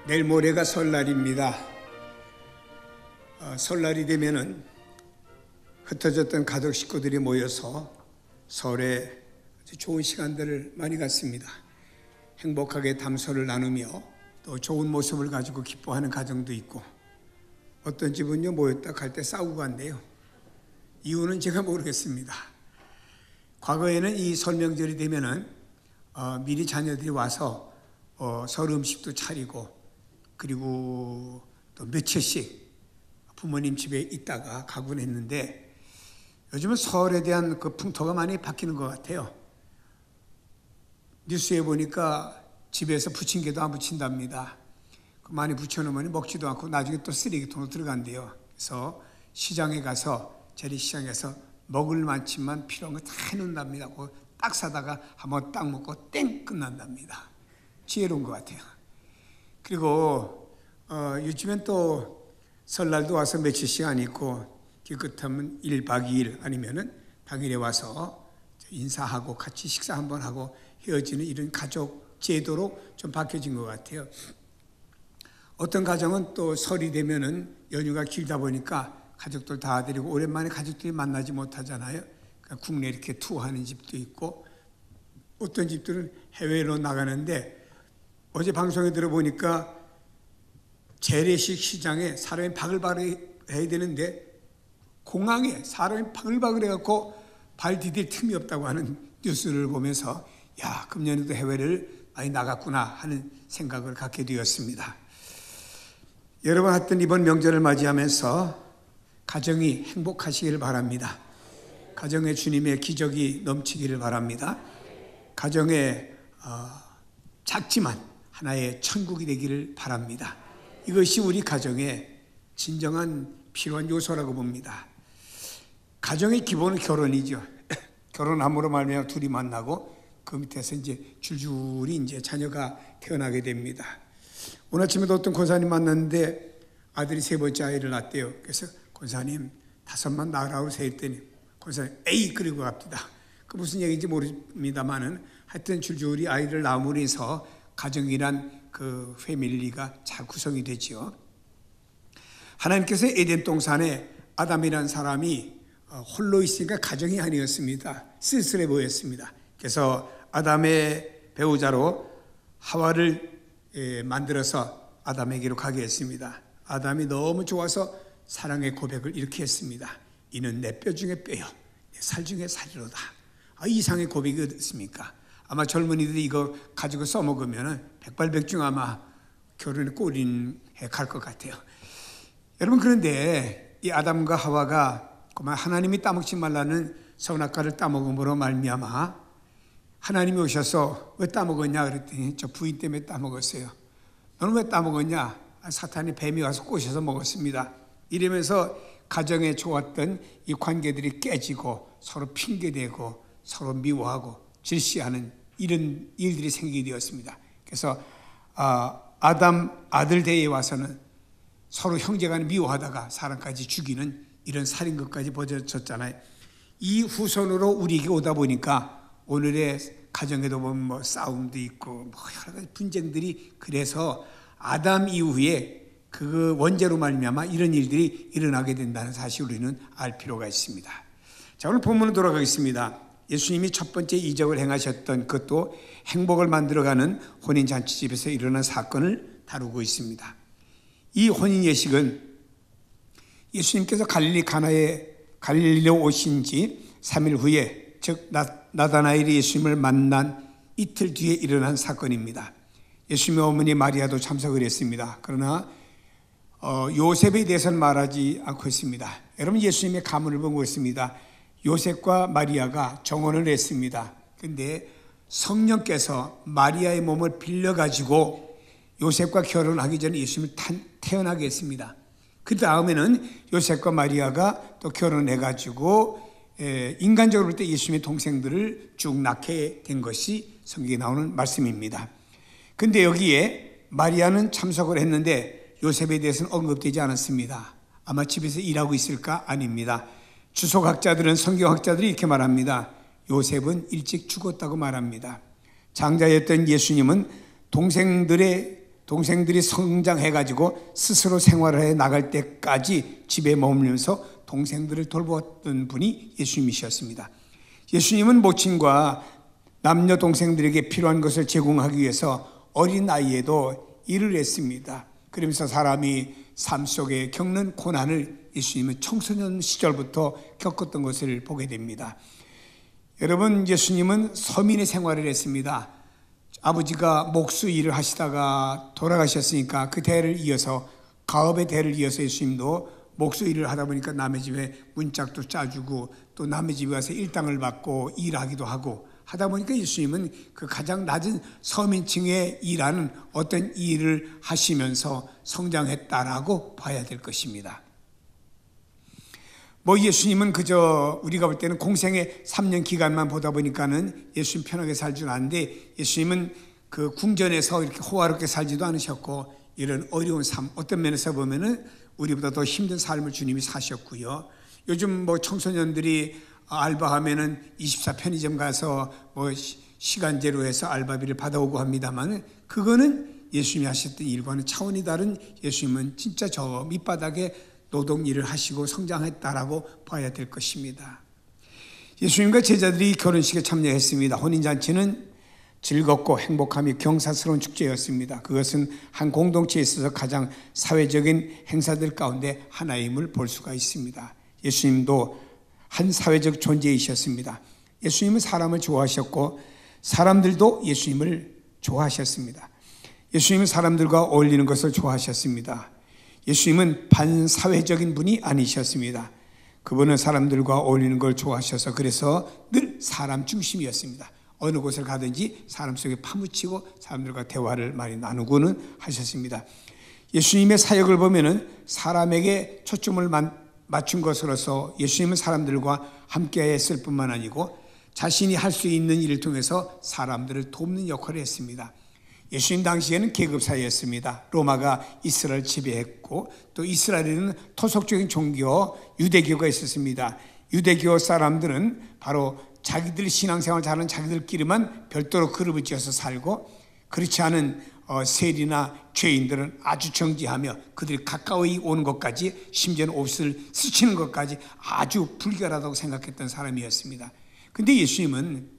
내일 모레가 설날입니다. 설날이 되면은 흩어졌던 가족 식구들이 모여서 설에 아주 좋은 시간들을 많이 갖습니다. 행복하게 담소를 나누며 또 좋은 모습을 가지고 기뻐하는 가정도 있고, 어떤 집은요 모였다 갈 때 싸우고 간대요. 이유는 제가 모르겠습니다. 과거에는 이 설 명절이 되면은 미리 자녀들이 와서 설 음식도 차리고, 그리고 또 며칠씩 부모님 집에 있다가 가곤 했는데, 요즘은 설에 대한 그 풍토가 많이 바뀌는 것 같아요. 뉴스에 보니까 집에서 부침개도 안 부친답니다. 많이 부쳐놓으면 먹지도 않고 나중에 또 쓰레기통으로 들어간대요. 그래서 시장에 가서, 재래시장에서 먹을 만큼만 필요한 거 다 해놓는답니다. 딱 사다가 한번 딱 먹고 땡 끝난답니다. 지혜로운 것 같아요. 그리고 요즘엔 또 설날도 와서 며칠씩 안 있고, 기껏하면 1박 2일 아니면은 당일에 와서 인사하고 같이 식사 한번 하고 헤어지는 이런 가족 제도로 좀 바뀌어진 것 같아요. 어떤 가정은 또 설이 되면은 연휴가 길다 보니까 가족들 다 데리고 오랜만에 가족들이 만나지 못하잖아요. 그러니까 국내 이렇게 투어하는 집도 있고, 어떤 집들은 해외로 나가는데, 어제 방송에 들어보니까 재래식 시장에 사람이 바글바글 해야 되는데 공항에 사람이 바글바글 해갖고 발 디딜 틈이 없다고 하는 뉴스를 보면서, 야, 금년에도 해외를 많이 나갔구나 하는 생각을 갖게 되었습니다. 여러분, 하여튼 이번 명절을 맞이하면서 가정이 행복하시기를 바랍니다. 가정에 주님의 기적이 넘치기를 바랍니다. 가정에 작지만 하나의 천국이 되기를 바랍니다. 이것이 우리 가정의 진정한 필요한 요소라고 봅니다. 가정의 기본은 결혼이죠. 결혼함으로 말미암아 둘이 만나고 그 밑에서 이제 줄줄이 이제 자녀가 태어나게 됩니다. 오늘 아침에도 어떤 권사님 만났는데 아들이 세 번째 아이를 낳았대요. 그래서 권사님 5만 낳으라고 했더니 권사님 에이 그리고 갑니다. 그 무슨 얘기인지 모릅니다만은 하여튼 줄줄이 아이를 낳음으로 해서 가정이란 그 패밀리가 잘 구성이 되지요. 하나님께서 에덴 동산에 아담이라는 사람이 홀로 있으니까 가정이 아니었습니다. 쓸쓸해 보였습니다. 그래서 아담의 배우자로 하와를 만들어서 아담에게로 가게 했습니다. 아담이 너무 좋아서 사랑의 고백을 이렇게 했습니다. 이는 내 뼈 중에 뼈요, 내 살 중에 살이로다. 이상의 고백이 어떻습니까? 아마 젊은이들이 이거 가지고 써먹으면 백발백중 아마 결혼의 꼴인에 갈 것 같아요. 여러분, 그런데 이 아담과 하와가 하나님이 따먹지 말라는 선악과를 따먹음으로 말미암아 하나님이 오셔서 왜 따먹었냐 그랬더니 저 부인 때문에 따먹었어요. 너는 왜 따먹었냐? 사탄이 뱀이 와서 꼬셔서 먹었습니다. 이러면서 가정에 좋았던 이 관계들이 깨지고 서로 핑계대고 서로 미워하고 질시하는 이런 일들이 생기게 되었습니다. 그래서 아담 아들 대에 와서는 서로 형제간에 미워하다가 사람까지 죽이는 이런 살인것까지 벌어졌잖아요. 이 후손으로 우리에게 오다 보니까 오늘의 가정에도 보면 싸움도 있고 여러 가지 분쟁들이, 그래서 아담 이후에 그 원죄로 말미암아 이런 일들이 일어나게 된다는 사실을 우리는 알 필요가 있습니다. 자, 오늘 본문으로 돌아가겠습니다. 예수님이 첫 번째 이적을 행하셨던, 그것도 행복을 만들어가는 혼인잔치집에서 일어난 사건을 다루고 있습니다. 이 혼인 예식은 예수님께서 갈릴리로 오신 지 3일 후에, 즉 나다나엘이 예수님을 만난 이틀 뒤에 일어난 사건입니다. 예수님의 어머니 마리아도 참석을 했습니다. 그러나 요셉에 대해서는 말하지 않고 있습니다. 여러분, 예수님의 가문을 보고 있습니다. 요셉과 마리아가 정혼을 했습니다. 그런데 성령께서 마리아의 몸을 빌려가지고 요셉과 결혼하기 전에 예수님을 태어나게 했습니다. 그 다음에는 요셉과 마리아가 또 결혼해가지고 인간적으로 볼 때 예수님의 동생들을 쭉 낳게 된 것이 성경에 나오는 말씀입니다. 근데 여기에 마리아는 참석을 했는데 요셉에 대해서는 언급되지 않았습니다. 아마 집에서 일하고 있을까? 아닙니다. 주석학자들은, 성경학자들이 이렇게 말합니다. 요셉은 일찍 죽었다고 말합니다. 장자였던 예수님은 동생들이 성장해가지고 스스로 생활을 해 나갈 때까지 집에 머물면서 동생들을 돌보았던 분이 예수님이셨습니다. 예수님은 모친과 남녀 동생들에게 필요한 것을 제공하기 위해서 어린 나이에도 일을 했습니다. 그러면서 사람이 삶 속에 겪는 고난을 예수님은 청소년 시절부터 겪었던 것을 보게 됩니다. 여러분, 예수님은 서민의 생활을 했습니다. 아버지가 목수 일을 하시다가 돌아가셨으니까 그 대를 이어서, 가업의 대를 이어서 예수님도 목수 일을 하다 보니까 남의 집에 문짝도 짜주고 또 남의 집에 가서 일당을 받고 일하기도 하고 하다 보니까 예수님은 그 가장 낮은 서민층에 일하는 어떤 일을 하시면서 성장했다라고 봐야 될 것입니다. 예수님은 그저 우리가 볼 때는 공생의 3년 기간만 보다 보니까는 예수님 편하게 살 줄 아는데, 예수님은 그 궁전에서 이렇게 호화롭게 살지도 않으셨고 이런 어려운 삶, 어떤 면에서 보면은 우리보다 더 힘든 삶을 주님이 사셨고요. 요즘 청소년들이 알바하면은 24 편의점 가서 시간제로 해서 알바비를 받아오고 합니다만, 그거는 예수님이 하셨던 일과는 차원이 다른, 예수님은 진짜 저 밑바닥에 노동 일을 하시고 성장했다라고 봐야 될 것입니다. 예수님과 제자들이 결혼식에 참여했습니다. 혼인잔치는 즐겁고 행복하며 경사스러운 축제였습니다. 그것은 한 공동체에 있어서 가장 사회적인 행사들 가운데 하나임을 볼 수가 있습니다. 예수님도 한 사회적 존재이셨습니다. 예수님은 사람을 좋아하셨고 사람들도 예수님을 좋아하셨습니다. 예수님은 사람들과 어울리는 것을 좋아하셨습니다. 예수님은 반사회적인 분이 아니셨습니다. 그분은 사람들과 어울리는 걸 좋아하셔서 그래서 늘 사람 중심이었습니다. 어느 곳을 가든지 사람 속에 파묻히고 사람들과 대화를 많이 나누고는 하셨습니다. 예수님의 사역을 보면은 사람에게 초점을 맞춘 것으로서 예수님은 사람들과 함께 했을 뿐만 아니고 자신이 할 수 있는 일을 통해서 사람들을 돕는 역할을 했습니다. 예수님 당시에는 계급 사회였습니다. 로마가 이스라엘 지배했고 또 이스라엘에는 토속적인 종교 유대교가 있었습니다. 유대교 사람들은 바로 자기들 신앙생활 잘하는 자기들끼리만 별도로 그룹을 지어서 살고, 그렇지 않은 세리나 죄인들은 아주 정지하며 그들이 가까이 오는 것까지, 심지어는 옷을 스치는 것까지 아주 불결하다고 생각했던 사람이었습니다. 그런데 예수님은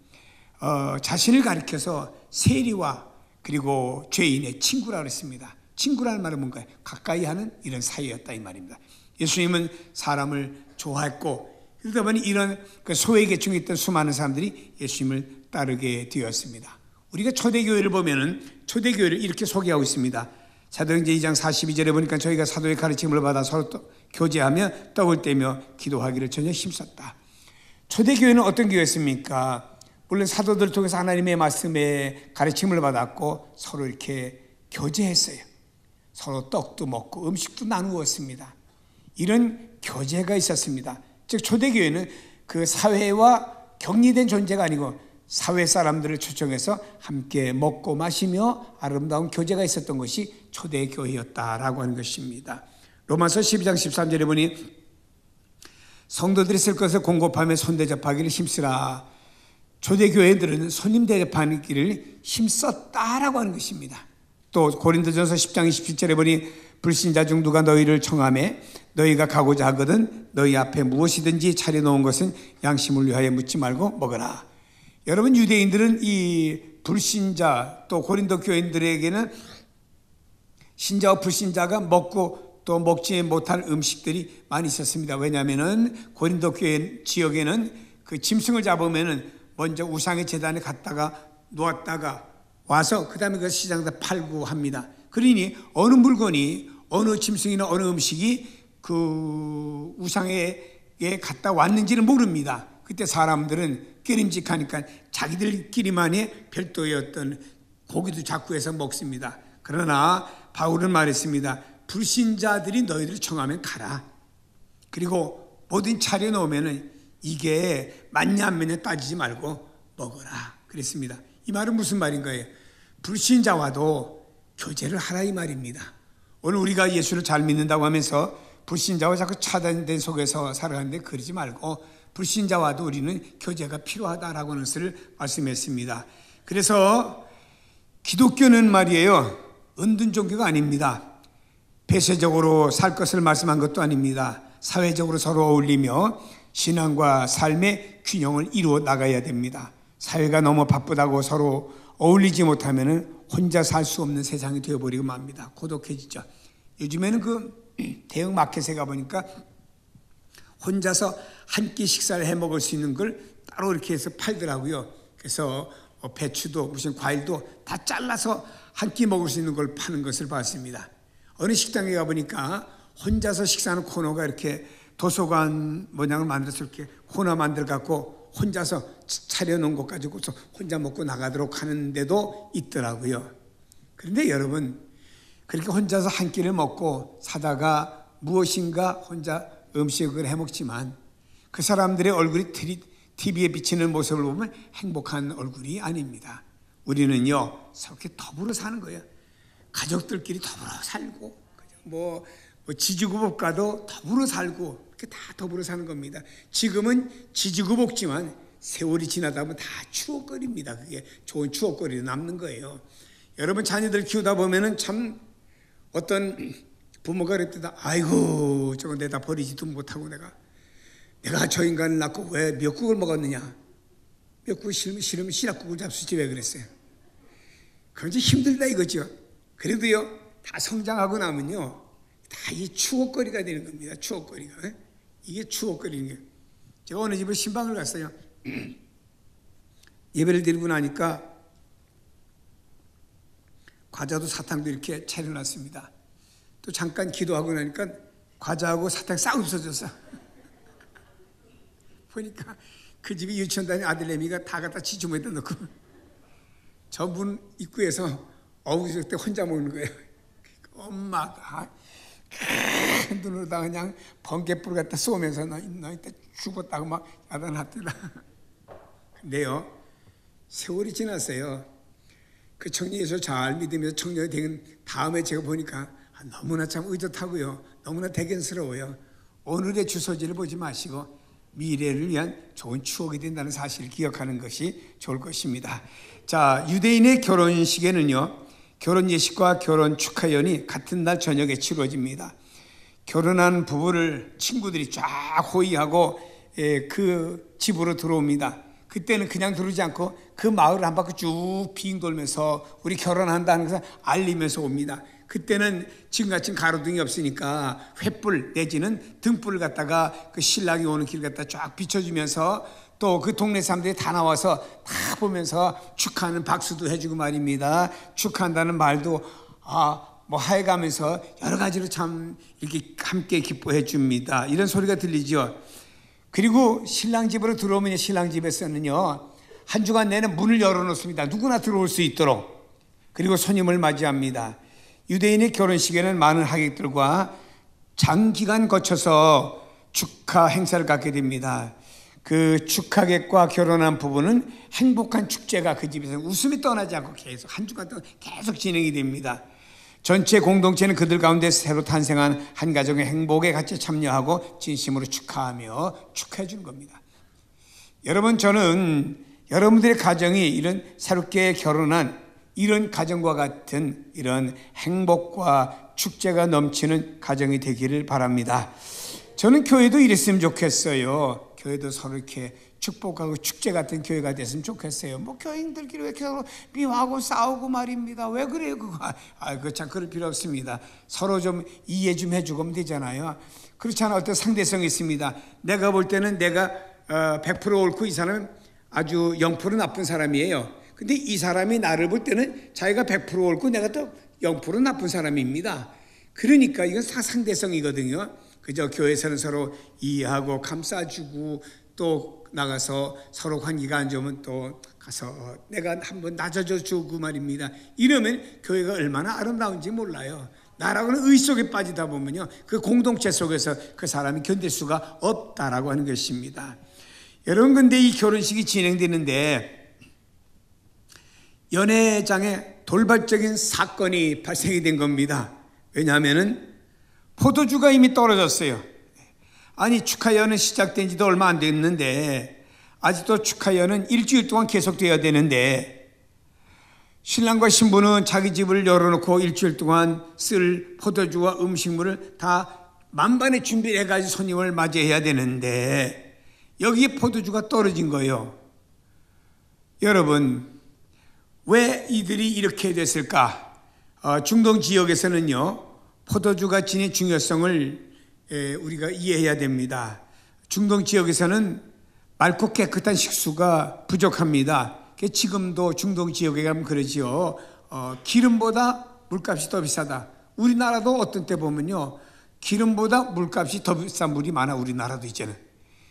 자신을 가리켜서 세리와 그리고 죄인의 친구라고 했습니다. 친구라는 말은 뭔가요? 가까이 하는 이런 사이였다 이 말입니다. 예수님은 사람을 좋아했고, 그러다 보니 이런 소외 계층에 있던 수많은 사람들이 예수님을 따르게 되었습니다. 우리가 초대교회를 보면은 초대교회를 이렇게 소개하고 있습니다. 사도행전 2장 42절에 보니까 저희가 사도의 가르침을 받아 서로 교제하며 떡을 떼며 기도하기를 전혀 힘썼다. 초대교회는 어떤 교회였습니까? 물론 사도들을 통해서 하나님의 말씀에 가르침을 받았고 서로 이렇게 교제했어요. 서로 떡도 먹고 음식도 나누었습니다. 이런 교제가 있었습니다. 즉 초대교회는 그 사회와 격리된 존재가 아니고 사회 사람들을 초청해서 함께 먹고 마시며 아름다운 교제가 있었던 것이 초대교회였다라고 하는 것입니다. 로마서 12장 13절에 보니 성도들이 쓸 것을 공급하며 손대접하기를 힘쓰라. 초대교회들은 손님 대접하기를 힘썼다라고 하는 것입니다. 또 고린도전서 10장 27절에 보니 불신자 중 누가 너희를 청하매 너희가 가고자 하거든 너희 앞에 무엇이든지 차려놓은 것은 양심을 위하여 묻지 말고 먹어라. 여러분, 유대인들은 이 불신자 또 고린도 교인들에게는 신자와 불신자가 먹고 또 먹지 못할 음식들이 많이 있었습니다. 왜냐하면은 고린도 교회 지역에는 그 짐승을 잡으면은 먼저 우상의 제단에 갔다가 놓았다가 와서 그 다음에 그 시장에다 팔고 합니다. 그러니 어느 물건이, 어느 짐승이나 어느 음식이 그 우상에게 갔다 왔는지를 모릅니다. 그때 사람들은 깨림직하니까 자기들끼리만의 별도의 어떤 고기도 자꾸 해서 먹습니다. 그러나 바울은 말했습니다. 불신자들이 너희들을 청하면 가라. 그리고 뭐든 차려놓으면 이게 맞냐 안 맞냐 따지지 말고 먹어라 그랬습니다. 이 말은 무슨 말인 거예요? 불신자와도 교제를 하라 이 말입니다. 오늘 우리가 예수를 잘 믿는다고 하면서 불신자와 자꾸 차단된 속에서 살아가는데 그러지 말고 불신자와도 우리는 교제가 필요하다라고 하는 것을 말씀했습니다. 그래서 기독교는 말이에요, 은둔 종교가 아닙니다. 폐쇄적으로 살 것을 말씀한 것도 아닙니다. 사회적으로 서로 어울리며 신앙과 삶의 균형을 이루어 나가야 됩니다. 사회가 너무 바쁘다고 서로 어울리지 못하면 혼자 살 수 없는 세상이 되어버리고 맙니다. 고독해지죠. 요즘에는 그 대형 마켓에 가보니까 혼자서 한 끼 식사를 해 먹을 수 있는 걸 따로 이렇게 해서 팔더라고요. 그래서 배추도 무슨 과일도 다 잘라서 한 끼 먹을 수 있는 걸 파는 것을 봤습니다. 어느 식당에 가보니까 혼자서 식사하는 코너가 이렇게 도서관 모양을 만들어서 이렇게 코너 만들어 갖고 혼자서 차려놓은 것 가지고서 혼자 먹고 나가도록 하는 데도 있더라고요. 그런데 여러분, 그렇게 혼자서 한 끼를 먹고 사다가 무엇인가 혼자 음식을 해 먹지만 그 사람들의 얼굴이 TV에 비치는 모습을 보면 행복한 얼굴이 아닙니다. 우리는요, 이렇게 더불어 사는 거예요. 가족들끼리 더불어 살고, 뭐 지지구복과도 더불어 살고, 이렇게 다 더불어 사는 겁니다. 지금은 지지구복지만 세월이 지나다 보면 다 추억거리입니다. 그게 좋은 추억거리로 남는 거예요. 여러분, 자녀들 키우다 보면은 참 어떤 부모가 그랬다. 아이고, 저거 내다 버리지도 못하고 내가 저 인간을 낳고 왜 미역국을 먹었느냐. 미역국 싫으면 시락국을 잡수지 왜 그랬어요. 그건 좀 힘들다 이거죠. 그래도요, 다 성장하고 나면요, 다 이 추억거리가 되는 겁니다. 추억거리가. 이게 추억거리는 거예요. 제가 어느 집에 신방을 갔어요. 예배를 드리고 나니까 과자도 사탕도 이렇게 차려놨습니다. 또 잠깐 기도하고 나니까 과자하고 사탕 싹 없어졌어. 보니까 그 집에 유치원 다니는 아들내미가 다 갖다 지주머니에다 넣고 저 문 입구에서 어부질 때 혼자 먹는 거예요. 엄마가 눈으로다 그냥 번개불 갖다 쏘면서 너 이때 죽었다고 막 야단하더라. 근데요, 세월이 지났어요. 그 청년 예수 잘 믿으면서 청년이 된 다음에 제가 보니까 너무나 참 의젓하고요, 너무나 대견스러워요. 오늘의 주소지를 보지 마시고 미래를 위한 좋은 추억이 된다는 사실을 기억하는 것이 좋을 것입니다. 자, 유대인의 결혼식에는요, 결혼 예식과 결혼 축하연이 같은 날 저녁에 치러집니다. 결혼한 부부를 친구들이 쫙 호위하고 그 집으로 들어옵니다. 그때는 그냥 들어오지 않고 그 마을을 한 바퀴 쭉 빙 돌면서 우리 결혼한다는 것을 알리면서 옵니다. 그때는 지금같이 가로등이 없으니까 횃불 내지는 등불을 갖다가 그 신랑이 오는 길 갖다 쫙 비춰주면서 또 그 동네 사람들이 다 나와서 다 보면서 축하하는 박수도 해주고 말입니다. 축하한다는 말도 하여가면서 여러 가지로 참 이렇게 함께 기뻐해 줍니다. 이런 소리가 들리죠. 그리고 신랑 집으로 들어오면 신랑 집에서는요, 한 주간 내내 문을 열어놓습니다. 누구나 들어올 수 있도록. 그리고 손님을 맞이합니다. 유대인의 결혼식에는 많은 하객들과 장기간 거쳐서 축하 행사를 갖게 됩니다. 그 축하객과 결혼한 부부는 행복한 축제가 그 집에서 웃음이 떠나지 않고 계속 한 주간 동안 계속 진행이 됩니다. 전체 공동체는 그들 가운데 새로 탄생한 한 가정의 행복에 같이 참여하고 진심으로 축하하며 축하해 주는 겁니다. 여러분, 저는 여러분들의 가정이 이런 새롭게 결혼한 이런 가정과 같은 이런 행복과 축제가 넘치는 가정이 되기를 바랍니다. 저는 교회도 이랬으면 좋겠어요. 교회도 서로 이렇게 축복하고 축제 같은 교회가 됐으면 좋겠어요. 뭐 교인들끼리 왜 이렇게 서로 미워하고 싸우고 말입니다. 왜 그래요 그거? 그거 참 그럴 필요 없습니다. 서로 좀 이해 좀 해주고 하면 되잖아요. 그렇지 않아 어떤 상대성이 있습니다. 내가 볼 때는 내가 100% 옳고 이 사람은 아주 0% 나쁜 사람이에요. 근데 이 사람이 나를 볼 때는 자기가 100% 옳고 내가 또 0% 나쁜 사람입니다. 그러니까 이건 상대성이거든요. 그저 교회에서는 서로 이해하고 감싸주고 또 나가서 서로 관계가 안 좋으면 또 가서 내가 한번 낮아져 주고 말입니다. 이러면 교회가 얼마나 아름다운지 몰라요. 나라고는 의 속에 빠지다 보면요, 그 공동체 속에서 그 사람이 견딜 수가 없다라고 하는 것입니다. 여러분, 근데 이 결혼식이 진행되는데 연회장에 돌발적인 사건이 발생이 된 겁니다. 왜냐하면은 포도주가 이미 떨어졌어요. 아니, 축하연은 시작된 지도 얼마 안 됐는데 아직도 축하연은 일주일 동안 계속돼야 되는데, 신랑과 신부는 자기 집을 열어놓고 일주일 동안 쓸 포도주와 음식물을 다 만반의 준비를 해가지고 손님을 맞이해야 되는데 여기에 포도주가 떨어진 거예요. 여러분, 왜 이들이 이렇게 됐을까? 중동 지역에서는요, 포도주가 지닌 중요성을 우리가 이해해야 됩니다. 중동 지역에서는 맑고 깨끗한 식수가 부족합니다. 지금도 중동 지역에 가면 그러지요. 기름보다 물값이 더 비싸다. 우리나라도 어떤 때 보면요, 기름보다 물값이 더 비싼 물이 많아. 우리나라도 이제는.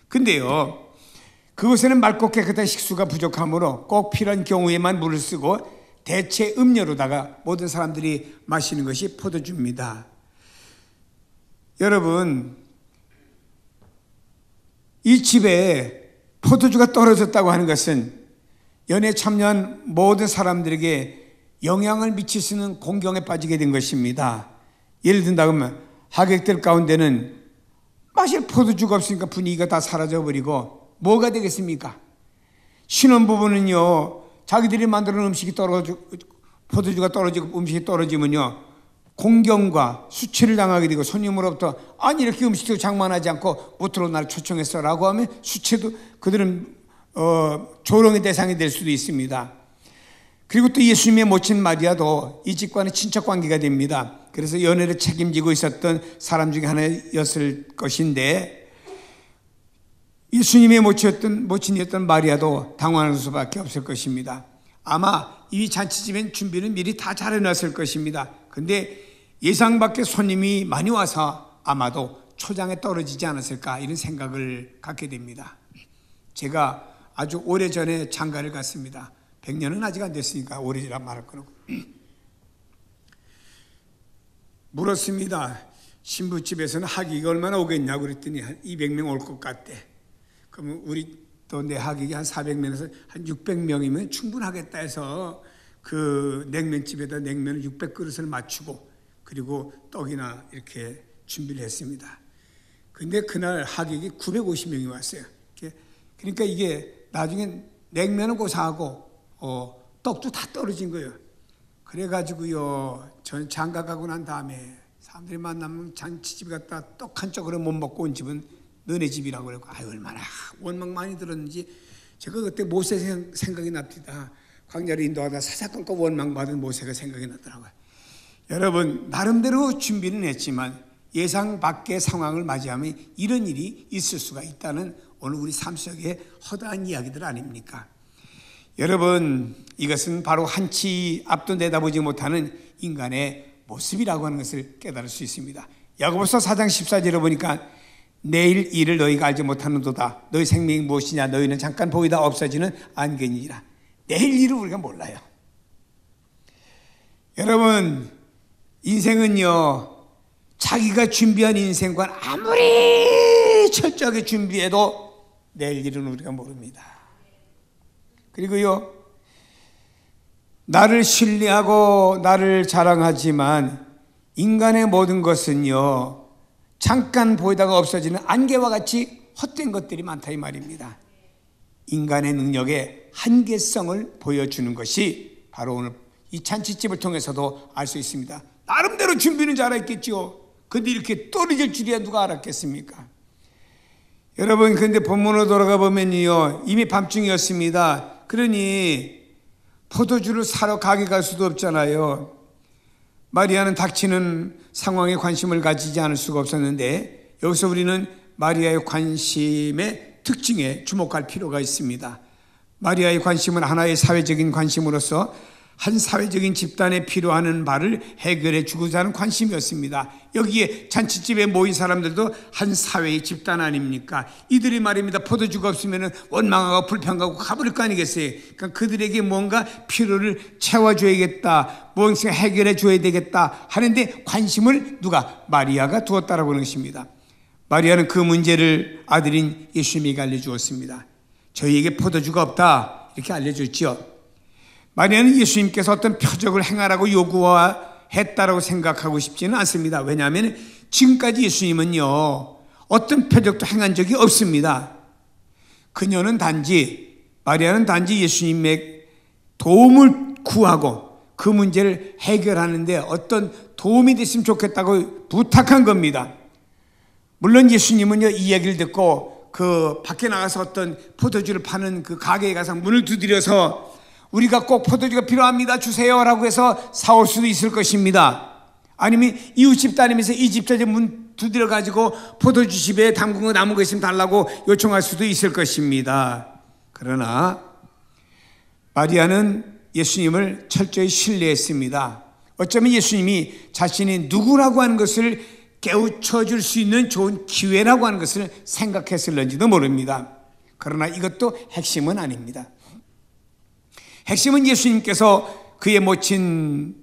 근데요, 그곳에는 맑고 깨끗한 식수가 부족하므로 꼭 필요한 경우에만 물을 쓰고 대체 음료로다가 모든 사람들이 마시는 것이 포도주입니다. 여러분, 이 집에 포도주가 떨어졌다고 하는 것은 연애에 참여한 모든 사람들에게 영향을 미칠 수 있는 공경에 빠지게 된 것입니다. 예를 든다면 하객들 가운데는 마실 포도주가 없으니까 분위기가 다 사라져버리고 뭐가 되겠습니까? 신혼부부는요, 자기들이 만드는 음식이 포도주가 떨어지고 음식이 떨어지면요, 공경과 수치를 당하게 되고 손님으로부터 아니 이렇게 음식도 장만하지 않고 무트로 나를 초청했어 라고 하면 수치도 그들은 조롱의 대상이 될 수도 있습니다. 그리고 또 예수님의 모친 마리아도 이 집과는 친척 관계가 됩니다. 그래서 연회를 책임지고 있었던 사람 중에 하나였을 것인데 예수님의 모친이었던 마리아도 당황할 수밖에 없을 것입니다. 아마 이 잔치집엔 준비는 미리 다 잘 해놨을 것입니다. 근데 예상 밖의 손님이 많이 와서 아마도 초장에 떨어지지 않았을까 이런 생각을 갖게 됩니다. 제가 아주 오래전에 장가를 갔습니다. 100년은 아직 안 됐으니까 오래전이라 말할 거라고. 물었습니다. 신부집에서는 하객이 얼마나 오겠냐고 그랬더니 한 200명 올 것 같대. 그러면 우리 또 내 하객이 한 400명에서 한 600명이면 충분하겠다 해서 그 냉면집에다 냉면을 600그릇을 맞추고 그리고 떡이나 이렇게 준비를 했습니다. 근데 그날 하객이 950명이 왔어요. 그러니까 이게 나중에 냉면은 고사하고 떡도 다 떨어진 거예요. 그래가지고요, 전 장가 가고 난 다음에 사람들이 만나면 잔치집 갔다 떡 한 쪽으로 못 먹고 온 집은 너네 집이라고 그러고, 아유 얼마나 원망 많이 들었는지 제가 그때 모세 생각이 납니다. 광야를 인도하다 사사건건 원망받은 모세가 생각이 나더라고요. 여러분, 나름대로 준비는 했지만 예상 밖의 상황을 맞이하면 이런 일이 있을 수가 있다는 오늘 우리 삶 속의 허다한 이야기들 아닙니까? 여러분, 이것은 바로 한치 앞도 내다보지 못하는 인간의 모습이라고 하는 것을 깨달을 수 있습니다. 야고보서 4장 14절에 보니까 내일 일을 너희가 알지 못하는도다. 너희 생명이 무엇이냐? 너희는 잠깐 보이다 없어지는 안개니라. 내일 일을 우리가 몰라요. 여러분, 인생은요, 자기가 준비한 인생관 아무리 철저하게 준비해도 내일 일은 우리가 모릅니다. 그리고요, 나를 신뢰하고 나를 자랑하지만 인간의 모든 것은요, 잠깐 보이다가 없어지는 안개와 같이 헛된 것들이 많다 이 말입니다. 인간의 능력의 한계성을 보여주는 것이 바로 오늘 이 잔치집을 통해서도 알 수 있습니다. 나름대로 준비는 잘했겠죠. 근데 이렇게 떨어질 줄이야 누가 알았겠습니까? 여러분, 근데 본문으로 돌아가 보면요, 이미 밤중이었습니다. 그러니 포도주를 사러 가게 갈 수도 없잖아요. 마리아는 닥치는 상황에 관심을 가지지 않을 수가 없었는데 여기서 우리는 마리아의 관심의 특징에 주목할 필요가 있습니다. 마리아의 관심은 하나의 사회적인 관심으로서 한 사회적인 집단에 필요한 바를 해결해 주고자 하는 관심이었습니다. 여기에 잔치집에 모인 사람들도 한 사회의 집단 아닙니까? 이들이 말입니다. 포도주가 없으면 원망하고 불평하고 가버릴 거 아니겠어요? 그러니까 그들에게 뭔가 필요를 채워줘야겠다, 뭔가 해결해 줘야 되겠다 하는데 관심을 누가? 마리아가 두었다라고 하는 것입니다. 마리아는 그 문제를 아들인 예수님에게 알려주었습니다. 저희에게 포도주가 없다 이렇게 알려줬죠. 마리아는 예수님께서 어떤 표적을 행하라고 요구했다라고 생각하고 싶지는 않습니다. 왜냐하면 지금까지 예수님은요, 어떤 표적도 행한 적이 없습니다. 마리아는 단지 예수님의 도움을 구하고 그 문제를 해결하는데 어떤 도움이 됐으면 좋겠다고 부탁한 겁니다. 물론 예수님은요, 이 얘기를 듣고 그 밖에 나가서 어떤 포도주를 파는 그 가게에 가서 문을 두드려서 우리가 꼭 포도주가 필요합니다, 주세요라고 해서 사올 수도 있을 것입니다. 아니면 이웃집 다니면서 이 집 저 집 문 두드려 가지고 포도주 집에 담근 거 남은 거 있으면 달라고 요청할 수도 있을 것입니다. 그러나 마리아는 예수님을 철저히 신뢰했습니다. 어쩌면 예수님이 자신이 누구라고 하는 것을 깨우쳐 줄 수 있는 좋은 기회라고 하는 것을 생각했을는지도 모릅니다. 그러나 이것도 핵심은 아닙니다. 핵심은 예수님께서 그의 모친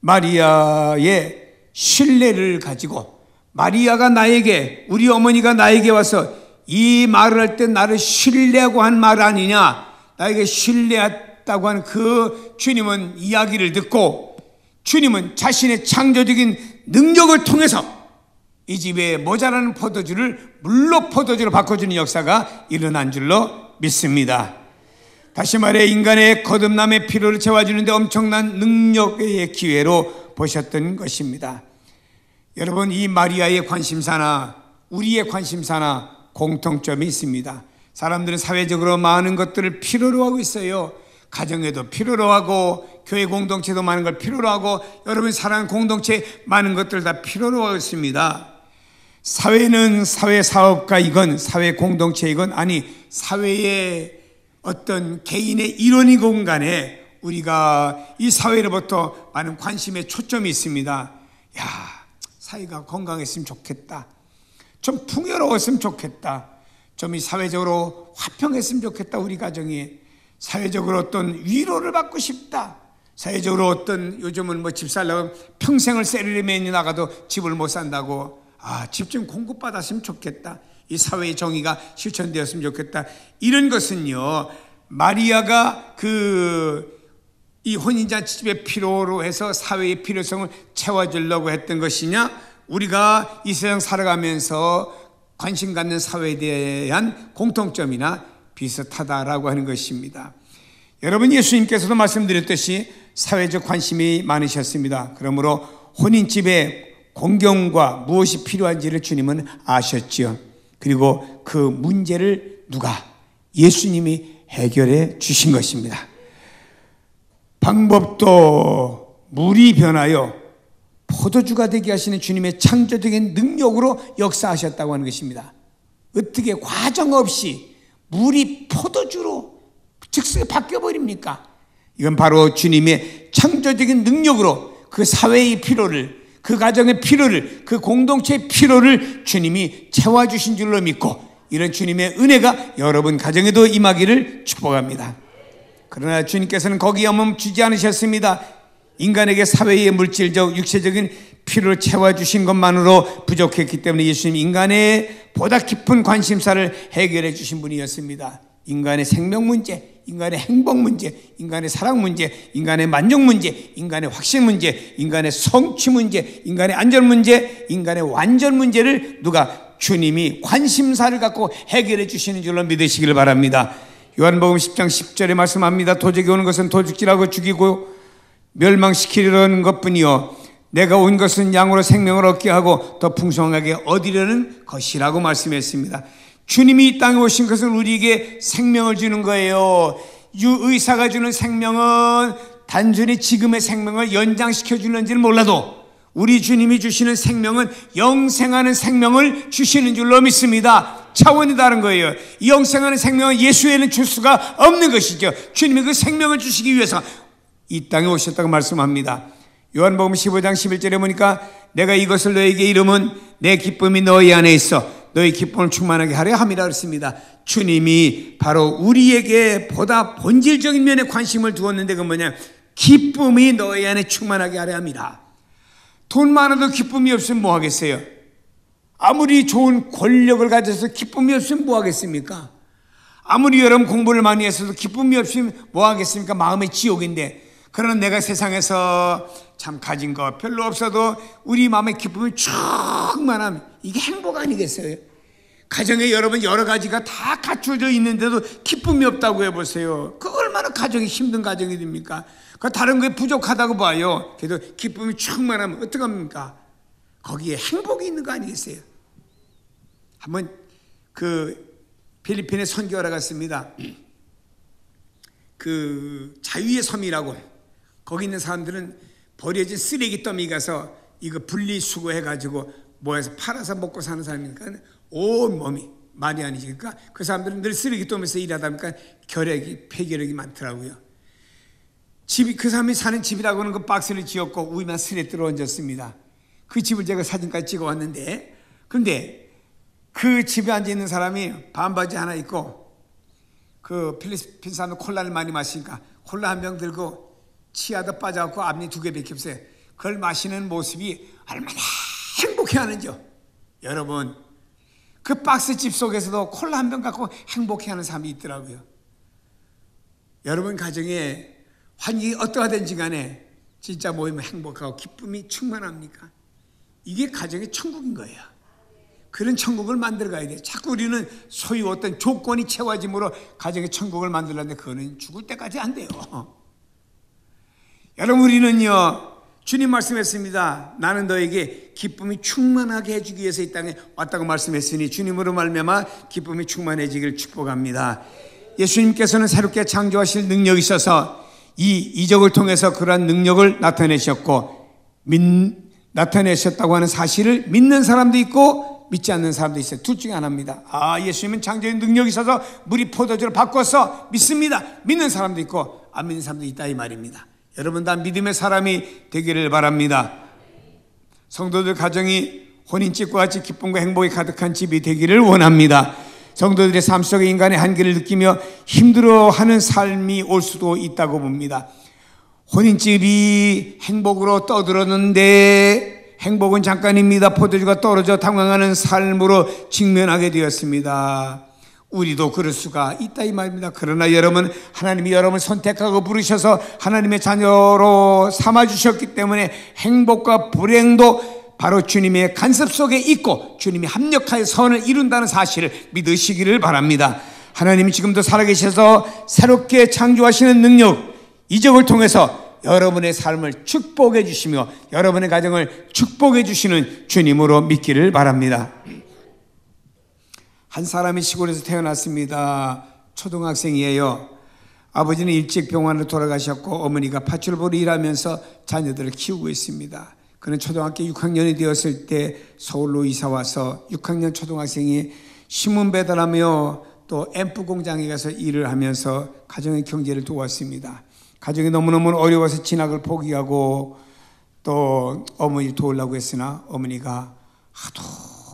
마리아의 신뢰를 가지고, 마리아가 나에게, 우리 어머니가 나에게 와서 이 말을 할 때 나를 신뢰하고 한 말 아니냐, 나에게 신뢰했다고 하는 그 주님은 이야기를 듣고, 주님은 자신의 창조적인 능력을 통해서 이 집에 모자라는 포도주를 물로 포도주로 바꿔주는 역사가 일어난 줄로 믿습니다. 다시 말해 인간의 거듭남의 필요를 채워주는데 엄청난 능력의 기회로 보셨던 것입니다. 여러분, 이 마리아의 관심사나 우리의 관심사나 공통점이 있습니다. 사람들은 사회적으로 많은 것들을 필요로 하고 있어요. 가정에도 필요로 하고, 교회 공동체도 많은 걸 필요로 하고, 여러분 사랑하는 공동체 많은 것들 다 필요로 하고 있습니다. 사회는 사회 사업가이건 사회 공동체이건, 아니 사회의 어떤 개인의 일원이건 간에 우리가 이 사회로부터 많은 관심의 초점이 있습니다. 야, 사회가 건강했으면 좋겠다, 좀 풍요로웠으면 좋겠다, 좀 이 사회적으로 화평했으면 좋겠다, 우리 가정이 사회적으로 어떤 위로를 받고 싶다, 사회적으로 어떤, 요즘은 뭐 집 살려면 평생을 세리맨이 나가도 집을 못 산다고, 집 좀 공급받았으면 좋겠다, 이 사회의 정의가 실천되었으면 좋겠다. 이런 것은요, 마리아가 이 혼인잔치집의 필요로 해서 사회의 필요성을 채워주려고 했던 것이냐, 우리가 이 세상 살아가면서 관심 갖는 사회에 대한 공통점이나 비슷하다라고 하는 것입니다. 여러분, 예수님께서도 말씀드렸듯이 사회적 관심이 많으셨습니다. 그러므로 혼인집에 공경과 무엇이 필요한지를 주님은 아셨지요. 그리고 그 문제를 예수님이 해결해 주신 것입니다. 방법도 물이 변하여 포도주가 되게 하시는 주님의 창조적인 능력으로 역사하셨다고 하는 것입니다. 어떻게 과정 없이 물이 포도주로 즉시 바뀌어버립니까? 이건 바로 주님의 창조적인 능력으로 그 사회의 필요를, 그 가정의 필요를, 그 공동체의 필요를 주님이 채워주신 줄로 믿고, 이런 주님의 은혜가 여러분 가정에도 임하기를 축복합니다. 그러나 주님께서는 거기에 멈추지 않으셨습니다. 인간에게 사회의 물질적, 육체적인 필요를 채워주신 것만으로 부족했기 때문에 예수님 인간의 보다 깊은 관심사를 해결해 주신 분이었습니다. 인간의 생명 문제, 인간의 행복 문제, 인간의 사랑 문제, 인간의 만족 문제, 인간의 확신 문제, 인간의 성취 문제, 인간의 안전 문제, 인간의 완전 문제를 주님이 관심사를 갖고 해결해 주시는 줄로 믿으시길 바랍니다. 요한복음 10장 10절에 말씀합니다. 도적이 오는 것은 도둑질하고 죽이고 멸망시키려는 것뿐이요 내가 온 것은 양으로 생명을 얻게 하고 더 풍성하게 얻으려는 것이라고 말씀했습니다. 주님이 이 땅에 오신 것은 우리에게 생명을 주는 거예요. 의사가 주는 생명은 단순히 지금의 생명을 연장시켜 주는지는 몰라도 우리 주님이 주시는 생명은 영생하는 생명을 주시는 줄로 믿습니다. 차원이 다른 거예요. 영생하는 생명은 예수에는 줄 수가 없는 것이죠. 주님이 그 생명을 주시기 위해서 이 땅에 오셨다고 말씀합니다. 요한복음 15장 11절에 보니까 내가 이것을 너에게 이름은 내 기쁨이 너희 안에 있어 너희 기쁨을 충만하게 하려 함이라 그랬습니다. 주님이 바로 우리에게 보다 본질적인 면에 관심을 두었는데 그 뭐냐, 기쁨이 너희 안에 충만하게 하려 함이라. 돈 많아도 기쁨이 없으면 뭐 하겠어요? 아무리 좋은 권력을 가져서 기쁨이 없으면 뭐 하겠습니까? 아무리 여러분 공부를 많이 했어도 기쁨이 없으면 뭐 하겠습니까? 마음의 지옥인데. 그러나 내가 세상에서 참 가진 거 별로 없어도 우리 마음에 기쁨이 충만함, 이게 행복 아니겠어요? 가정에 여러분 여러 가지가 다 갖춰져 있는데도 기쁨이 없다고 해보세요. 그 얼마나 가정이 힘든 가정이 됩니까? 그 다른 게 부족하다고 봐요. 그래도 기쁨이 충만하면 어떡합니까? 거기에 행복이 있는 거 아니겠어요? 한번 그 필리핀에 선교하러 갔습니다. 그 자유의 섬이라고, 거기 있는 사람들은 버려진 쓰레기 더미 가서 이거 분리수거해가지고 모아서 팔아서 먹고 사는 사람이니까 온 몸이, 말이 아니지. 그러니까 그 사람들은 늘 쓰레기 더미에서 일하다 보니까 결핵이, 폐결핵이 많더라고요. 집이, 그 사람이 사는 집이라고는 그 박스를 지었고 위만 스레트로 얹었습니다. 그 집을 제가 사진까지 찍어 왔는데, 그런데 그 집에 앉아 있는 사람이 반바지 하나 입고, 그 필리핀 사람은 콜라를 많이 마시니까 콜라 한 병 들고 치아도 빠져갖고 앞니 2개밖에 없어요. 그걸 마시는 모습이 얼마나 행복해하는지요. 여러분, 그 박스집 속에서도 콜라 한 병 갖고 행복해하는 사람이 있더라고요. 여러분 가정에 환경이 어떠하든지 간에 진짜 모이면 행복하고 기쁨이 충만합니까? 이게 가정의 천국인 거예요. 그런 천국을 만들어 가야 돼요. 자꾸 우리는 소유 어떤 조건이 채워짐으로 가정의 천국을 만들려는데 그거는 죽을 때까지 안 돼요. 여러분, 우리는요, 주님 말씀했습니다. 나는 너에게 기쁨이 충만하게 해주기 위해서 이 땅에 왔다고 말씀했으니 주님으로 말미암아 기쁨이 충만해지기를 축복합니다. 예수님께서는 새롭게 창조하실 능력이 있어서 이 이적을 통해서 그러한 능력을 나타내셨고, 나타내셨다고 하는 사실을 믿는 사람도 있고 믿지 않는 사람도 있어요. 둘 중에 하나입니다. 예수님은 창조의 능력이 있어서 물이 포도주로 바꿔서 믿습니다. 믿는 사람도 있고 안 믿는 사람도 있다, 이 말입니다. 여러분 다 믿음의 사람이 되기를 바랍니다. 성도들 가정이 혼인집과 같이 기쁨과 행복이 가득한 집이 되기를 원합니다. 성도들의 삶 속에 인간의 한계를 느끼며 힘들어하는 삶이 올 수도 있다고 봅니다. 혼인집이 행복으로 떠들었는데 행복은 잠깐입니다. 포도주가 떨어져 당황하는 삶으로 직면하게 되었습니다. 우리도 그럴 수가 있다, 이 말입니다. 그러나 여러분, 하나님이 여러분을 선택하고 부르셔서 하나님의 자녀로 삼아주셨기 때문에 행복과 불행도 바로 주님의 간섭 속에 있고 주님이 합력하여 선을 이룬다는 사실을 믿으시기를 바랍니다. 하나님이 지금도 살아계셔서 새롭게 창조하시는 능력, 이적을 통해서 여러분의 삶을 축복해 주시며 여러분의 가정을 축복해 주시는 주님으로 믿기를 바랍니다. 한 사람이 시골에서 태어났습니다. 초등학생이에요. 아버지는 일찍 병원으로 돌아가셨고 어머니가 파출부로 일하면서 자녀들을 키우고 있습니다. 그는 초등학교 6학년이 되었을 때 서울로 이사와서 6학년 초등학생이 신문 배달하며 또 앰프 공장에 가서 일을 하면서 가정의 경제를 도왔습니다. 가정이 너무너무 어려워서 진학을 포기하고 또 어머니 도우려고 했으나 어머니가 하도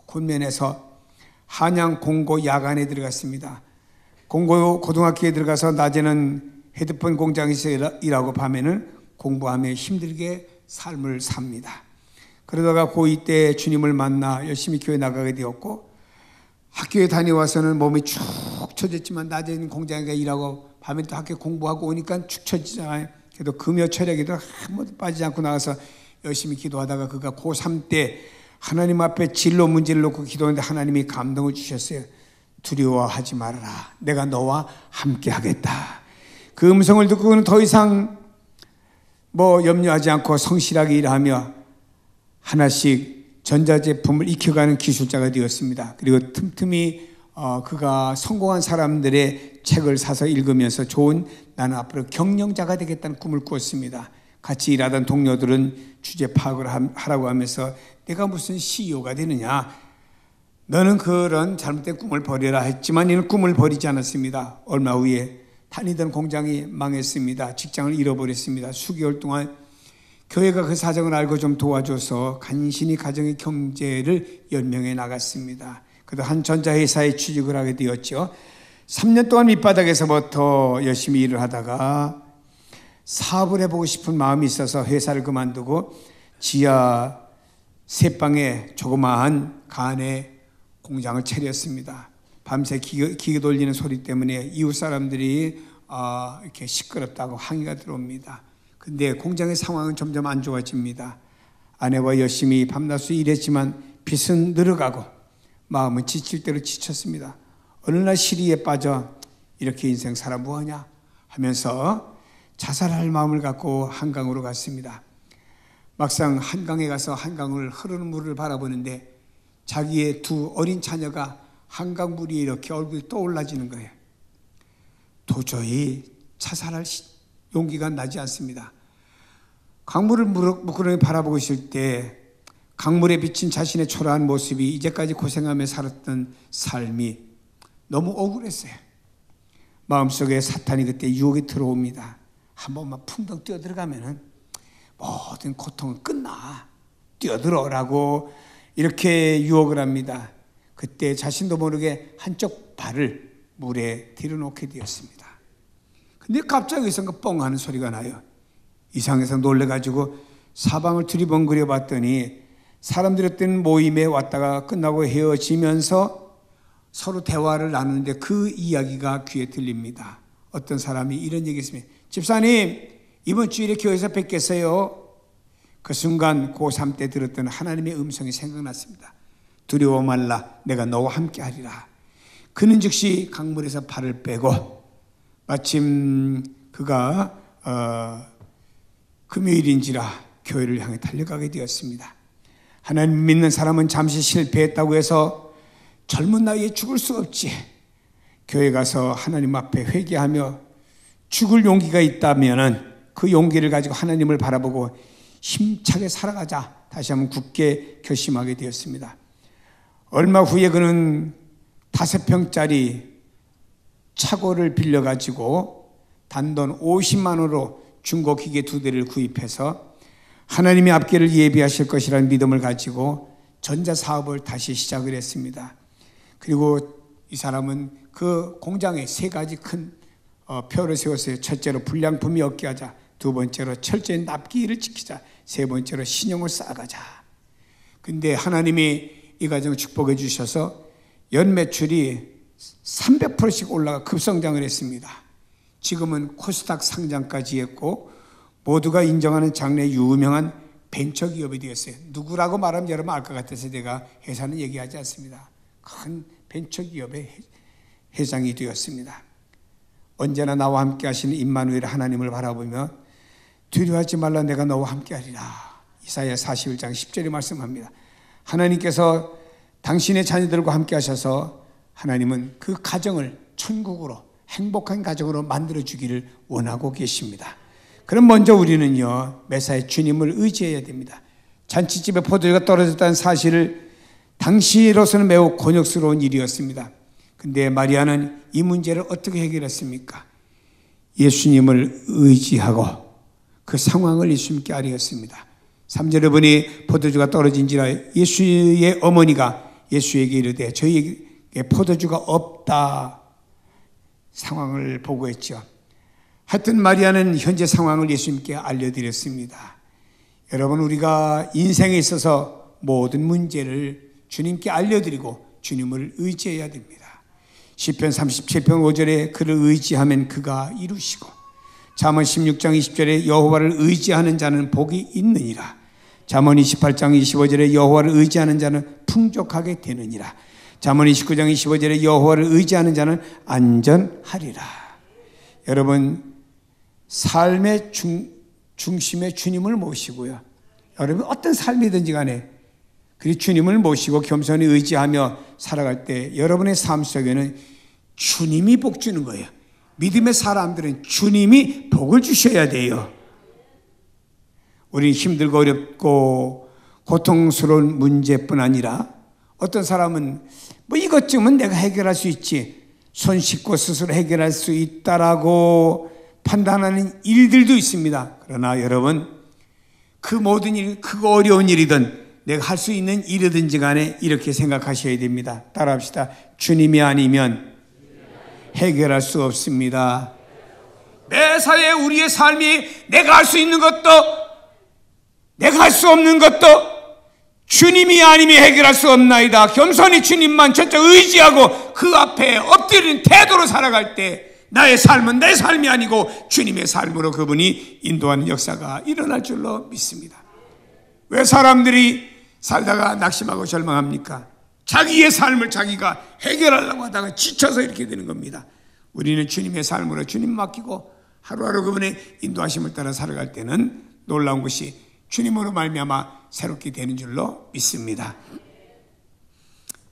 군면에서 한양 공고 야간에 들어갔습니다. 공고 고등학교에 들어가서 낮에는 헤드폰 공장에서 일하고 밤에는 공부하며 힘들게 삶을 삽니다. 그러다가 고2 때 주님을 만나 열심히 교회 나가게 되었고 학교에 다녀와서는 몸이 축 처졌지만 낮에는 공장에 일하고 밤에 또 학교 공부하고 오니까 축 처지잖아요. 그래도 금요 철야기도 한 번도 빠지지 않고 나가서 열심히 기도하다가 그가 고3 때 하나님 앞에 진로 문제를 놓고 기도하는데 하나님이 감동을 주셨어요. 두려워하지 말아라. 내가 너와 함께 하겠다. 그 음성을 듣고 그는 더 이상 염려하지 않고 성실하게 일하며 하나씩 전자제품을 익혀가는 기술자가 되었습니다. 그리고 틈틈이 그가 성공한 사람들의 책을 사서 읽으면서 나는 앞으로 경영자가 되겠다는 꿈을 꾸었습니다. 같이 일하던 동료들은 주제 파악을 하라고 하면서 내가 무슨 CEO가 되느냐, 너는 그런 잘못된 꿈을 버려라 했지만 이는 꿈을 버리지 않았습니다. 얼마 후에 다니던 공장이 망했습니다. 직장을 잃어버렸습니다. 수개월 동안 교회가 그 사정을 알고 좀 도와줘서 간신히 가정의 경제를 연명해 나갔습니다. 그래도 한 전자회사에 취직을 하게 되었죠. 3년 동안 밑바닥에서부터 열심히 일을 하다가 사업을 해보고 싶은 마음이 있어서 회사를 그만두고 지하 3방에 조그마한 간에 공장을 차렸습니다. 밤새 기계 돌리는 소리 때문에 이웃 사람들이 이렇게 시끄럽다고 항의가 들어옵니다. 근데 공장의 상황은 점점 안 좋아집니다. 아내와 열심히 밤낮으로 일했지만 빚은 늘어가고 마음은 지칠 대로 지쳤습니다. 어느 날 시리에 빠져 이렇게 인생 살아 뭐하냐 하면서 자살할 마음을 갖고 한강으로 갔습니다. 막상 한강에 가서 한강을 흐르는 물을 바라보는데 자기의 두 어린 자녀가 한강물이 이렇게 얼굴이 떠올라지는 거예요. 도저히 자살할 용기가 나지 않습니다. 강물을 무그러니 바라보고 있을 때 강물에 비친 자신의 초라한 모습이 이제까지 고생하며 살았던 삶이 너무 억울했어요. 마음속에 사탄이 그때 유혹이 들어옵니다. 한 번만 풍덩 뛰어들어가면은 모든 고통은 끝나. 뛰어들어라고 이렇게 유혹을 합니다. 그때 자신도 모르게 한쪽 발을 물에 들여놓게 되었습니다. 근데 갑자기 어디선가 뻥 하는 소리가 나요. 이상해서 놀래가지고 사방을 두리번거려 봤더니 사람들이 어떤 모임에 왔다가 끝나고 헤어지면서 서로 대화를 나누는데 그 이야기가 귀에 들립니다. 어떤 사람이 이런 얘기 했습니다. 집사님, 이번 주일에 교회에서 뵙겠어요. 그 순간 고3 때 들었던 하나님의 음성이 생각났습니다. 두려워 말라, 내가 너와 함께 하리라. 그는 즉시 강물에서 발을 빼고 마침 그가 금요일인지라 교회를 향해 달려가게 되었습니다. 하나님 믿는 사람은 잠시 실패했다고 해서 젊은 나이에 죽을 수 없지. 교회 가서 하나님 앞에 회개하며 죽을 용기가 있다면 그 용기를 가지고 하나님을 바라보고 힘차게 살아가자. 다시 한번 굳게 결심하게 되었습니다. 얼마 후에 그는 5평짜리 차고를 빌려가지고 단돈 50만 원으로 중고기계 2대를 구입해서 하나님의 앞길을 예비하실 것이라는 믿음을 가지고 전자사업을 다시 시작을 했습니다. 그리고 이 사람은 그 공장에 3가지 큰 표를 세웠어요. 첫째로 불량품이 없게 하자. 두 번째로 철저히 납기일을 지키자. 세 번째로 신용을 쌓아가자. 근데 하나님이 이 가정을 축복해 주셔서 연매출이 300%씩 올라가 급성장을 했습니다. 지금은 코스닥 상장까지 했고 모두가 인정하는 장래 유명한 벤처기업이 되었어요. 누구라고 말하면 여러분 알 것 같아서 제가 회사는 얘기하지 않습니다. 큰 벤처기업의 회장이 되었습니다. 언제나 나와 함께 하시는 임마누엘 하나님을 바라보며 두려워하지 말라, 내가 너와 함께 하리라. 이사야 41장 10절에 말씀합니다. 하나님께서 당신의 자녀들과 함께 하셔서 하나님은 그 가정을 천국으로 행복한 가정으로 만들어주기를 원하고 계십니다. 그럼 먼저 우리는요, 매사에 주님을 의지해야 됩니다. 잔치집에 포도주가 떨어졌다는 사실을 당시로서는 매우 곤욕스러운 일이었습니다. 근데 마리아는 이 문제를 어떻게 해결했습니까? 예수님을 의지하고 그 상황을 예수님께 아뢰었습니다. 3절에 보니 포도주가 떨어진지라 예수의 어머니가 예수에게 이르되 저희에게 포도주가 없다 상황을 보고했죠. 하여튼 마리아는 현재 상황을 예수님께 알려드렸습니다. 여러분, 우리가 인생에 있어서 모든 문제를 주님께 알려드리고 주님을 의지해야 됩니다. 시편 37편 5절에 그를 의지하면 그가 이루시고, 잠언 16장 20절에 여호와를 의지하는 자는 복이 있느니라. 잠언 28장 25절에 여호와를 의지하는 자는 풍족하게 되느니라. 잠언 29장 25절에 여호와를 의지하는 자는 안전하리라. 여러분, 삶의 중심에 주님을 모시고요, 여러분 어떤 삶이든지 간에 그 주님을 모시고 겸손히 의지하며 살아갈 때 여러분의 삶 속에는 주님이 복 주는 거예요. 믿음의 사람들은 주님이 복을 주셔야 돼요. 우리 힘들고 어렵고 고통스러운 문제뿐 아니라 어떤 사람은 뭐 이것쯤은 내가 해결할 수 있지, 손 씻고 스스로 해결할 수 있다라고 판단하는 일들도 있습니다. 그러나 여러분, 그 모든 일, 크고 어려운 일이든 내가 할 수 있는 일이든지 간에 이렇게 생각하셔야 됩니다. 따라합시다. 주님이 아니면 해결할 수 없습니다. 매사에 우리의 삶이 내가 할 수 있는 것도 내가 할 수 없는 것도 주님이 아니면 해결할 수 없나이다. 겸손히 주님만 전적 의지하고 그 앞에 엎드리는 태도로 살아갈 때 나의 삶은 내 삶이 아니고 주님의 삶으로 그분이 인도하는 역사가 일어날 줄로 믿습니다. 왜 사람들이 살다가 낙심하고 절망합니까? 자기의 삶을 자기가 해결하려고 하다가 지쳐서 이렇게 되는 겁니다. 우리는 주님의 삶으로 주님 맡기고 하루하루 그분의 인도하심을 따라 살아갈 때는 놀라운 것이 주님으로 말미암아 새롭게 되는 줄로 믿습니다.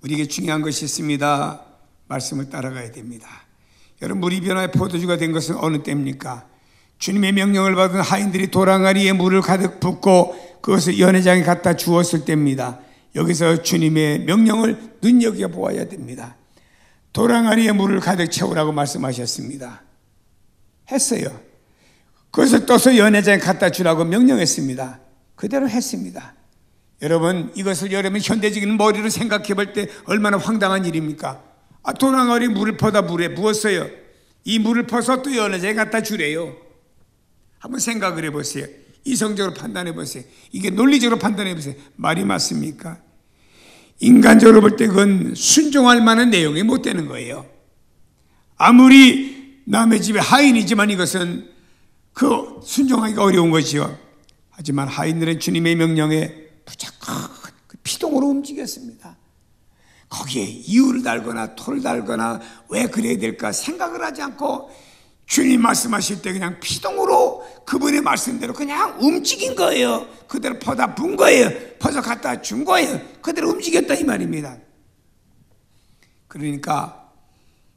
우리에게 중요한 것이 있습니다. 말씀을 따라가야 됩니다. 여러분, 물이 변화의 포도주가 된 것은 어느 때입니까? 주님의 명령을 받은 하인들이 도랑아리에 물을 가득 붓고 그것을 연회장에 갖다 주었을 때입니다. 여기서 주님의 명령을 눈여겨 보아야 됩니다. 도랑아리에 물을 가득 채우라고 말씀하셨습니다. 했어요. 그것을 떠서 연회장에 갖다 주라고 명령했습니다. 그대로 했습니다. 여러분, 이것을 여러분 현대적인 머리로 생각해 볼 때 얼마나 황당한 일입니까? 도랑아리 물을 퍼다 물에 부었어요. 이 물을 퍼서 또 연회장에 갖다 주래요. 한번 생각을 해보세요. 이성적으로 판단해 보세요. 이게 논리적으로 판단해 보세요. 말이 맞습니까? 인간적으로 볼 때 그건 순종할 만한 내용이 못 되는 거예요. 아무리 남의 집의 하인이지만 이것은 그 순종하기가 어려운 것이요. 하지만 하인들은 주님의 명령에 무조건 피동으로 움직였습니다. 거기에 이유를 달거나 토를 달거나 왜 그래야 될까 생각을 하지 않고 주님 말씀하실 때 그냥 피동으로 그분의 말씀대로 그냥 움직인 거예요. 그대로 퍼다 분 거예요. 퍼서 갖다 준 거예요. 그대로 움직였다 이 말입니다. 그러니까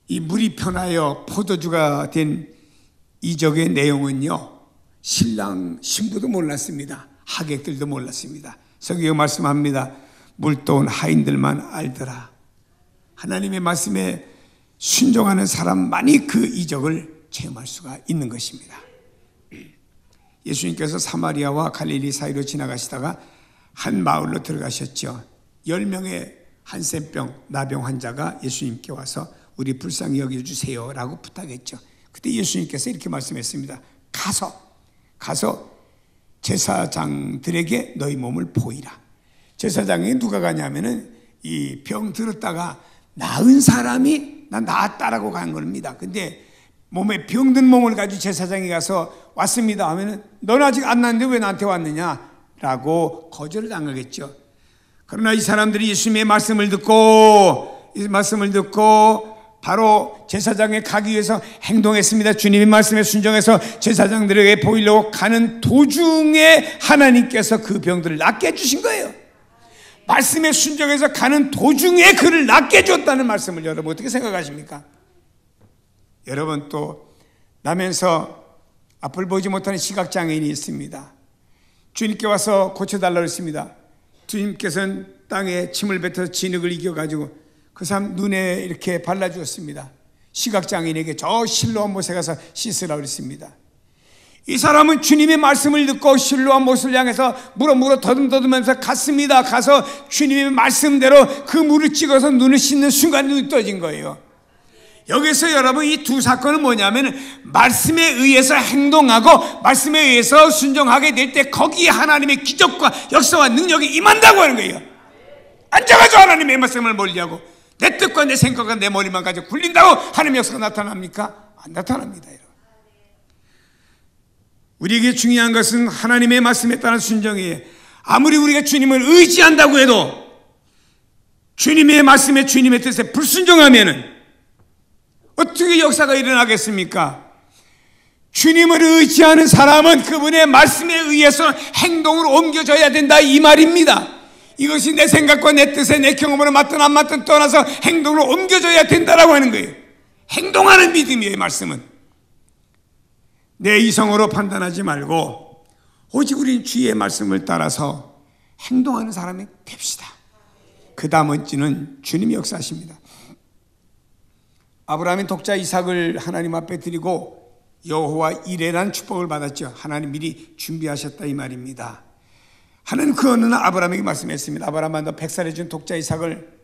이 물이 변하여 포도주가 된 이적의 내용은요, 신랑 신부도 몰랐습니다. 하객들도 몰랐습니다. 성경에 말씀합니다. 물도온 하인들만 알더라. 하나님의 말씀에 순종하는 사람만이 그 이적을 체험할 수가 있는 것입니다. 예수님께서 사마리아와 갈릴리 사이로 지나가시다가 한 마을로 들어가셨죠. 10명의 한센병, 나병 환자가 예수님께 와서 우리 불쌍히 여겨주세요 라고 부탁했죠. 그때 예수님께서 이렇게 말씀했습니다. 가서 제사장들에게 너희 몸을 보이라. 제사장이 누가 가냐면은 이 병 들었다가 나은 사람이 나 나았다라고 간 겁니다. 근데 몸에 병든 몸을 가지고 제사장이 가서 왔습니다 하면은 넌 아직 안 났는데 왜 나한테 왔느냐라고 거절을 당하겠죠. 그러나 이 사람들이 예수님의 말씀을 듣고 바로 제사장에 가기 위해서 행동했습니다. 주님의 말씀에 순종해서 제사장들에게 보이려고 가는 도중에 하나님께서 그 병들을 낫게 해주신 거예요. 말씀에 순종해서 가는 도중에 그를 낫게 해줬다는 말씀을 여러분 어떻게 생각하십니까? 여러분, 또 나면서 앞을 보지 못하는 시각장애인이 있습니다. 주님께 와서 고쳐달라고 했습니다. 주님께서는 땅에 침을 뱉어서 진흙을 이겨가지고 그 사람 눈에 이렇게 발라주었습니다. 시각장애인에게 저 실로암 못에 가서 씻으라고 했습니다. 이 사람은 주님의 말씀을 듣고 실로암 못을 향해서 물어 더듬더듬하면서 갔습니다. 가서 주님의 말씀대로 그 물을 찍어서 눈을 씻는 순간 눈이 떠진 거예요. 여기서 여러분 이 두 사건은 뭐냐면 말씀에 의해서 행동하고 말씀에 의해서 순종하게 될 때 거기에 하나님의 기적과 역사와 능력이 임한다고 하는 거예요. 앉아가지고 하나님의 말씀을 멀리하고 내 뜻과 내 생각과 내 머리만 가지고 굴린다고 하나님의 역사가 나타납니까? 안 나타납니다. 여러분. 우리에게 중요한 것은 하나님의 말씀에 따른 순종이에요. 아무리 우리가 주님을 의지한다고 해도 주님의 말씀에 주님의 뜻에 불순종하면은 어떻게 역사가 일어나겠습니까? 주님을 의지하는 사람은 그분의 말씀에 의해서 행동으로 옮겨져야 된다 이 말입니다. 이것이 내 생각과 내 뜻에 내 경험으로 맞든 안 맞든 떠나서 행동으로 옮겨져야 된다라고 하는 거예요. 행동하는 믿음이에요. 말씀은 내 이성으로 판단하지 말고 오직 우리는 주의 말씀을 따라서 행동하는 사람이 됩시다. 그 다음은 주님이 역사하십니다. 아브라함이 독자 이삭을 하나님 앞에 드리고 여호와 이레라는 축복을 받았죠. 하나님 미리 준비하셨다 이 말입니다. 하나님 그 어느 날 아브라함에게 말씀했습니다. 아브라함아, 너 100살에 준 독자 이삭을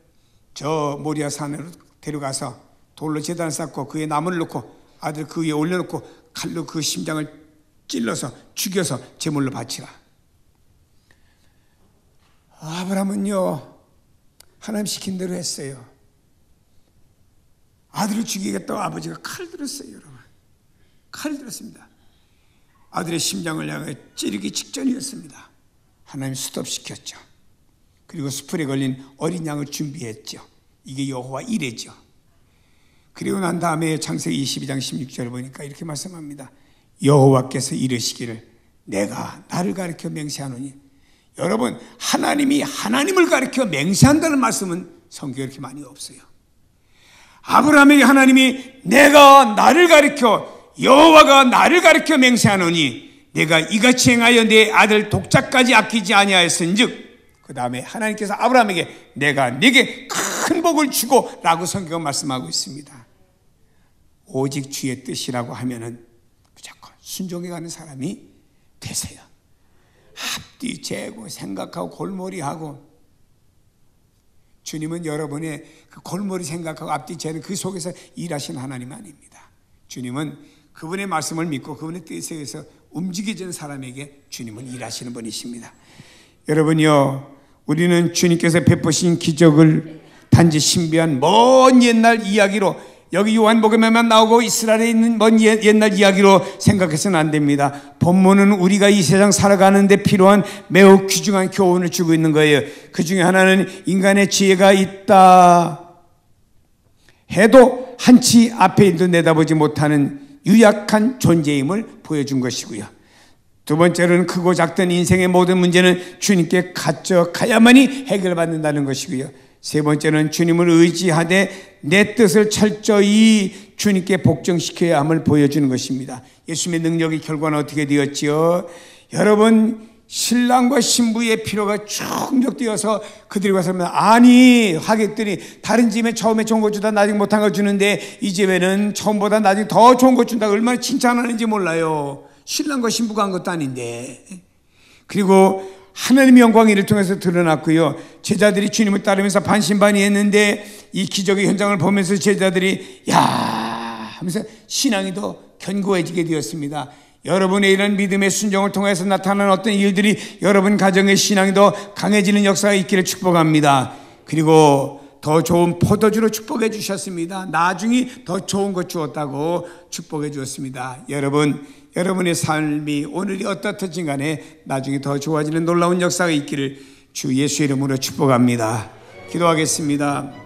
저 모리아 산으로 데려가서 돌로 제단을 쌓고 그에 나무를 놓고 아들 그 위에 올려놓고 칼로 그 심장을 찔러서 죽여서 제물로 바치라. 아브라함은요 하나님 시킨 대로 했어요. 아들을 죽이겠다고 아버지가 칼 들었어요. 여러분, 칼 들었습니다. 아들의 심장을 향해 찌르기 직전이었습니다. 하나님 스톱시켰죠. 그리고 수풀에 걸린 어린 양을 준비했죠. 이게 여호와 이레죠. 그리고 난 다음에 창세기 22장 16절을 보니까 이렇게 말씀합니다. 여호와께서 이르시기를 내가 나를 가리켜 맹세하노니. 여러분, 하나님이 하나님을 가리켜 맹세한다는 말씀은 성경에 그렇게 많이 없어요. 아브라함에게 하나님이 내가 나를 가리켜, 여호와가 나를 가리켜 맹세하노니 내가 이같이 행하여 내 아들 독자까지 아끼지 아니하였은즉, 그 다음에 하나님께서 아브라함에게 내가 네게 큰 복을 주고 라고 성경은 말씀하고 있습니다. 오직 주의 뜻이라고 하면은 무조건 순종해가는 사람이 되세요. 앞뒤 재고 생각하고 골머리하고, 주님은 여러분의 그 골머리 생각하고 앞뒤 재는 그 속에서 일하시는 하나님 아닙니다. 주님은 그분의 말씀을 믿고 그분의 뜻에 의해서 움직이는 사람에게 주님은 일하시는 분이십니다. 여러분이요, 우리는 주님께서 베푸신 기적을 단지 신비한 먼 옛날 이야기로, 여기 요한복음에만 나오고 이스라엘에 있는 먼 옛날 이야기로 생각해서는 안 됩니다. 본문은 우리가 이 세상 살아가는데 필요한 매우 귀중한 교훈을 주고 있는 거예요. 그 중에 하나는 인간의 지혜가 있다 해도 한치 앞에 일도 내다보지 못하는 유약한 존재임을 보여준 것이고요. 두 번째로는 크고 작던 인생의 모든 문제는 주님께 갖춰가야만이 해결받는다는 것이고요. 세 번째는 주님을 의지하되 내 뜻을 철저히 주님께 복종시켜야 함을 보여주는 것입니다. 예수님의 능력의 결과는 어떻게 되었지요? 여러분, 신랑과 신부의 필요가 충족되어서 그들이 와서 아니, 하객들이 다른 집에 처음에 좋은 거 주다 나중에 못한 거 주는데 이 집에는 처음보다 나중에 더 좋은 거 준다, 얼마나 칭찬하는지 몰라요. 신랑과 신부가 한 것도 아닌데. 그리고 하나님의 영광이 이를 통해서 드러났고요. 제자들이 주님을 따르면서 반신반의했는데 이 기적의 현장을 보면서 제자들이 야 하면서 신앙이 더 견고해지게 되었습니다. 여러분의 이런 믿음의 순종을 통해서 나타나는 어떤 일들이 여러분 가정의 신앙이 더 강해지는 역사가 있기를 축복합니다. 그리고 더 좋은 포도주로 축복해 주셨습니다. 나중에 더 좋은 것 주었다고 축복해 주었습니다. 여러분의 삶이 오늘이 어떻든지 간에 나중에 더 좋아지는 놀라운 역사가 있기를 주 예수 이름으로 축복합니다. 기도하겠습니다.